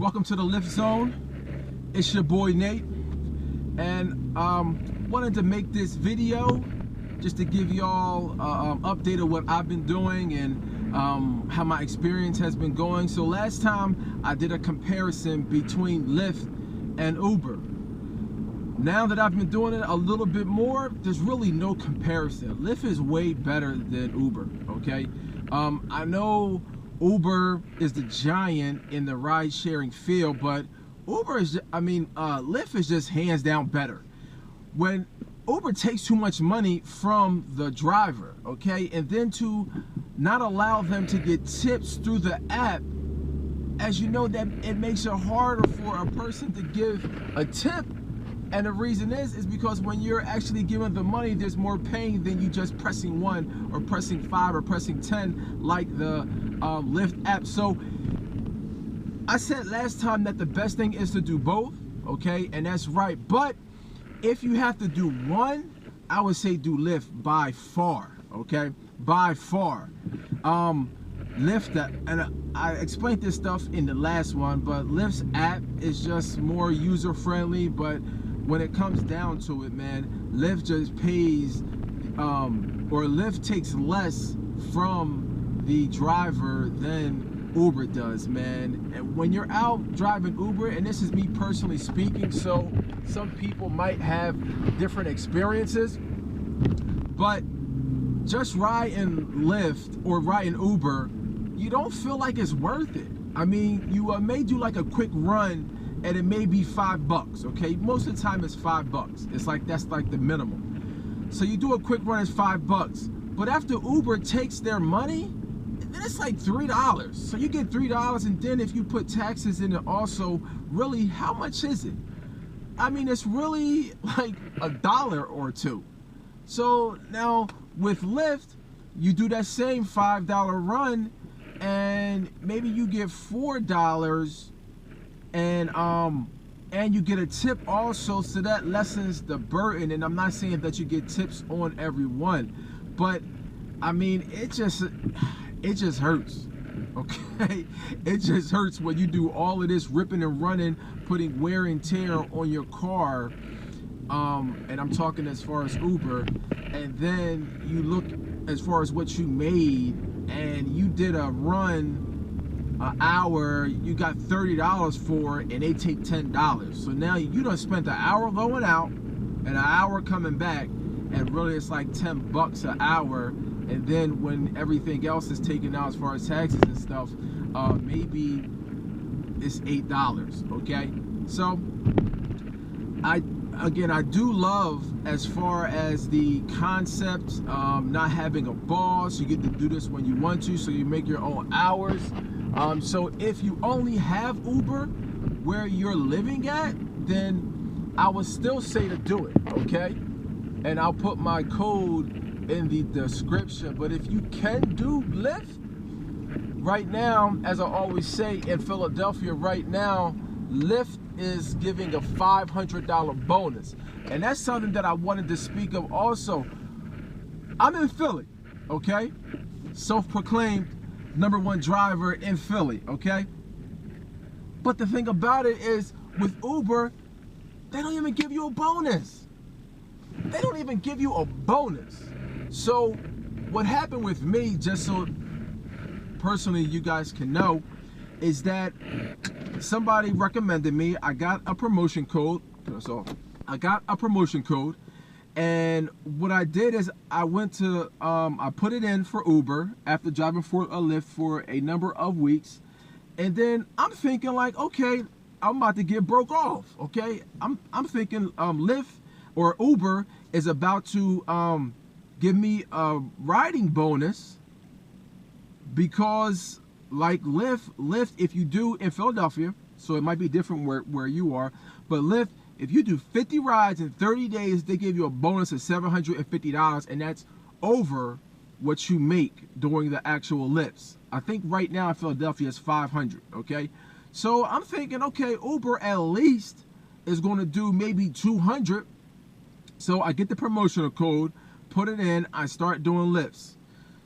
welcome to the Lyft Zone. It's your boy Nate, and wanted to make this video just to give y'all update of what I've been doing and how my experience has been going. So last time I did a comparison between Lyft and Uber. Now that I've been doing it a little bit more, there's really no comparison. Lyft is way better than Uber, okay? I know Uber is the giant in the ride-sharing field, but Lyft is just hands down better. When Uber takes too much money from the driver, okay, and then to not allow them to get tips through the app, as you know, that it makes it harder for a person to give a tip. And the reason is because when you're actually giving the money, there's more pain than you just pressing 1 or pressing 5 or pressing 10 like the Lyft app. So I said last time that the best thing is to do both, okay, and that's right. But if you have to do one, I would say do Lyft by far, okay, by far. Lyft, and I explained this stuff in the last one, but Lyft's app is just more user-friendly. But when it comes down to it, man, Lyft just pays, or Lyft takes less from the driver than Uber does, man. And when you're out driving Uber, and this is me personally speaking, so some people might have different experiences, but just riding Lyft or riding Uber, you don't feel like it's worth it. I mean, you may do like a quick run and it may be $5, okay? Most of the time it's $5. It's like, that's like the minimum. So you do a quick run, it's $5. But after Uber takes their money, then it's like $3. So you get $3, and then if you put taxes in it also, really, how much is it? I mean, it's really like $1 or $2. So now with Lyft, you do that same $5 run, and maybe you get $4, and you get a tip also, so that lessens the burden. And I'm not saying that you get tips on every one, but I mean, it just hurts, okay? It just hurts when you do all of this ripping and running, putting wear and tear on your car, and I'm talking as far as Uber, and then you look as far as what you made, and you did a run an hour, you got $30 for it, and they take $10. So now you done spent an hour going out and an hour coming back, and really it's like $10 an hour. And then when everything else is taken out as far as taxes and stuff, maybe it's $8, okay? So I do love, as far as the concept, not having a boss. You get to do this when you want to, so you make your own hours. So if you only have Uber where you're living at, then I would still say to do it, okay? And I'll put my code in the description. But if you can do Lyft, right now, as I always say, in Philadelphia right now, Lyft is giving a $500 bonus. And that's something that I wanted to speak of also. I'm in Philly, okay? Self-proclaimed #1 driver in Philly, okay? But the thing about it is, with Uber, they don't even give you a bonus. They don't even give you a bonus. So what happened with me, just so personally you guys can know, is that somebody recommended me. I got a promotion code. So I got a promotion code, and what I did is I went to I put it in for Uber after driving for a Lyft for a number of weeks, and then I'm thinking like, okay, I'm about to get broke off, okay? I'm thinking Lyft or Uber is about to give me a riding bonus, because like Lyft, if you do in Philadelphia, so it might be different where you are, but Lyft, if you do 50 rides in 30 days, they give you a bonus of $750, and that's over what you make during the actual Lyfts. I think right now in Philadelphia it's $500, okay? So I'm thinking, okay, Uber at least is going to do maybe $200. So I get the promotional code, put it in, I start doing Lyfts.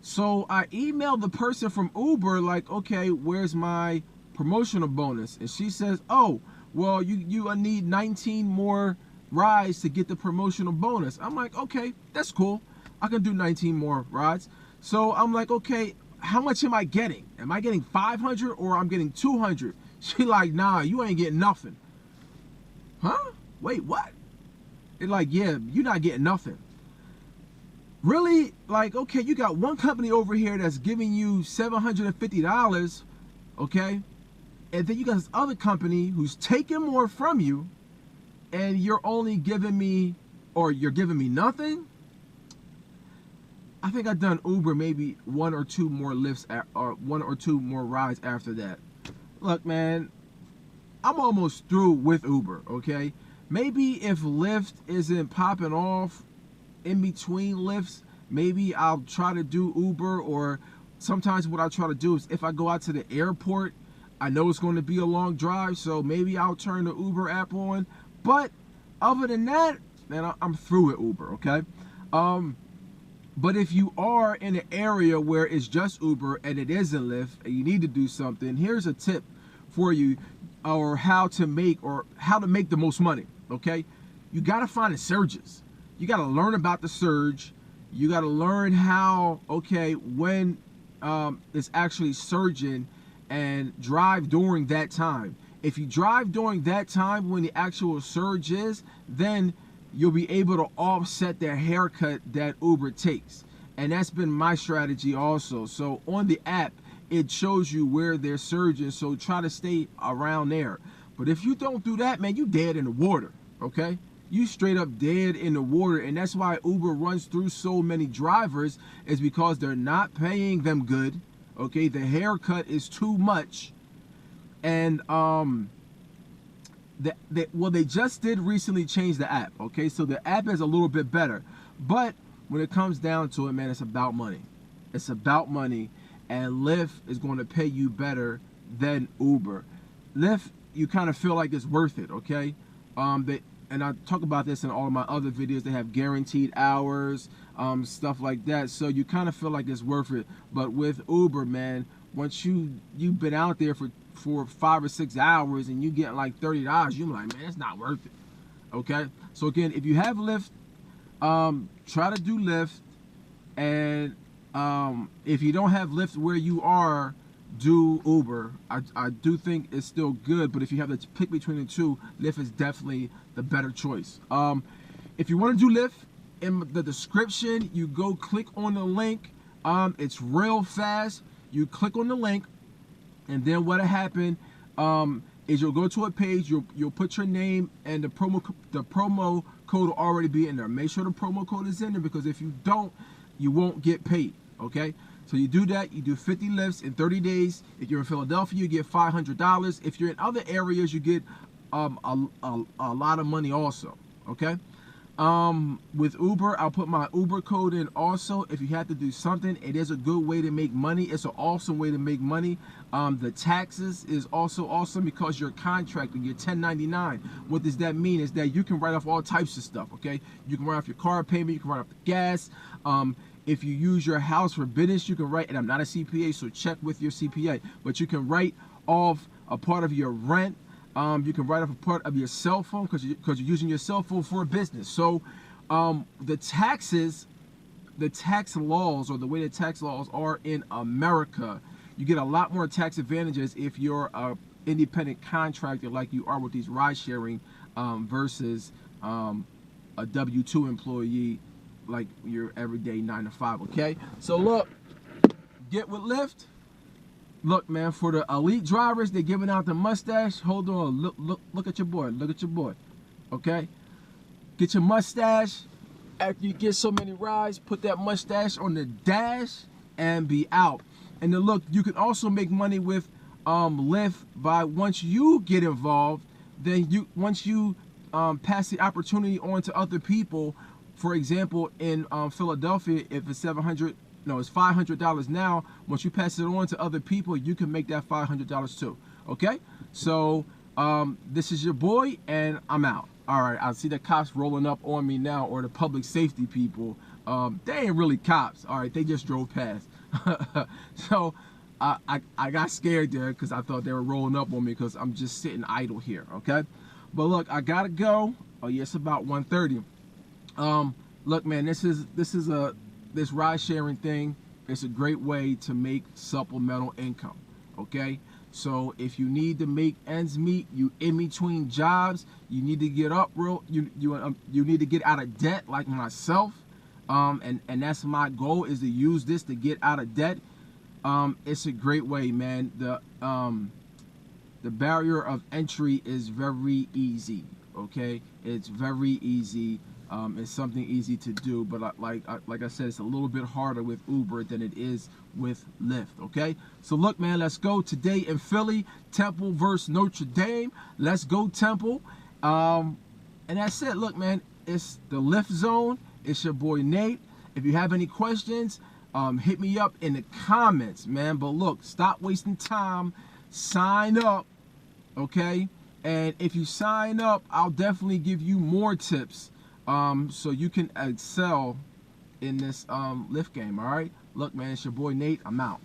So I emailed the person from Uber like, okay, where's my promotional bonus. And she says, oh, well, you need 19 more rides to get the promotional bonus. I'm like, okay, that's cool. I can do 19 more rides. So I'm like, okay, how much am I getting? Am I getting 500 or I'm getting 200? She like, nah, you ain't getting nothing. Huh? Wait, what? It's like, yeah, you're not getting nothing. Really? Like, okay, you got one company over here that's giving you $750, okay? And then you got this other company who's taking more from you, and you're only giving me, or you're giving me nothing? I think I've done Uber maybe one or two more lifts, or one or two more rides after that. Look, man, I'm almost through with Uber, okay? Maybe if Lyft isn't popping off in between lifts, maybe I'll try to do Uber. Or sometimes what I try to do is if I go out to the airport, I know it's going to be a long drive, so maybe I'll turn the Uber app on. But other than that, man, I'm through with Uber, okay? But if you are in an area where it's just Uber and it isn't Lyft and you need to do something, here's a tip for you, or how to make the most money, okay? You got to find the surges. You got to learn about the surge. You got to learn how, okay, when it's actually surging, and drive during that time. If you drive during that time when the actual surge is, then you'll be able to offset the haircut that Uber takes. And that's been my strategy also. So on the app, it shows you where they're surging, so try to stay around there. But if you don't do that, man, you dead in the water, okay? You straight up dead in the water. And that's why Uber runs through so many drivers, is because they're not paying them good, okay? The haircut is too much. And they just did recently change the app, okay? So the app is a little bit better. But when it comes down to it, man, it's about money. It's about money. And Lyft is going to pay you better than Uber. Lyft, you kind of feel like it's worth it, okay? And I talk about this in all of my other videos. They have guaranteed hours, stuff like that. So you kind of feel like it's worth it. But with Uber, man, once you've been out there for 5 or 6 hours and you get like $30, you're like, man, it's not worth it, okay? So again, if you have Lyft, try to do Lyft. And if you don't have Lyft where you are, do Uber. I do think it's still good, but if you have to pick between the two, Lyft is definitely the better choice. If you want to do Lyft, in the description, you go click on the link. It's real fast. You click on the link, and then what'll happen is you'll go to a page. You'll put your name, and the promo code will already be in there. Make sure the promo code is in there, because if you don't, you won't get paid, okay? So you do that. You do 50 lifts in 30 days. If you're in Philadelphia, you get $500. If you're in other areas, you get a lot of money also, okay? With Uber, I'll put my Uber code in also. If you have to do something, it is a good way to make money. It's an awesome way to make money. The taxes is also awesome because you're contracting, you're 1099. What does that mean? Is that you can write off all types of stuff, okay? You can write off your car payment, you can write off the gas. If you use your house for business, you can write, and I'm not a CPA, so check with your CPA, but you can write off a part of your rent. You can write off a part of your cell phone because you're using your cell phone for a business. So the tax laws, or the way the tax laws are in America, you get a lot more tax advantages if you're an independent contractor like you are with these ride sharing versus a W-2 employee like your everyday 9 to 5, okay? So look, get with Lyft. Look, man, for the elite drivers, they're giving out the mustache. Hold on, look at your boy. Look at your boy, okay? Get your mustache. After you get so many rides, put that mustache on the dash and be out. And then look, you can also make money with Lyft by, once you get involved, then once you pass the opportunity on to other people. For example, in Philadelphia, if it's it's $500 now. Once you pass it on to other people, you can make that $500 too. Okay? So this is your boy, and I'm out. All right, I see the cops rolling up on me now, or the public safety people. They ain't really cops. All right, they just drove past. So I got scared there because I thought they were rolling up on me because I'm just sitting idle here, okay? But look, I gotta go. Oh yeah, it's about 1:30. Look, man, this ride sharing thing. It's a great way to make supplemental income, okay? So if you need to make ends meet, you in between jobs, you need to get up you need to get out of debt like myself, and that's my goal, is to use this to get out of debt. It's a great way, man. The barrier of entry is very easy, okay? It's very easy. It's something easy to do, but like I said, it's a little bit harder with Uber than it is with Lyft, okay? So look, man, let's go today in Philly. Temple versus Notre Dame. Let's go Temple. And that's it. Look, man, it's the Lyft zone. It's your boy Nate. If you have any questions, hit me up in the comments, man. But look, stop wasting time. Sign up, okay? And if you sign up, I'll definitely give you more tips, so you can excel in this Lyft game. All right, look, man, it's your boy Nate. I'm out.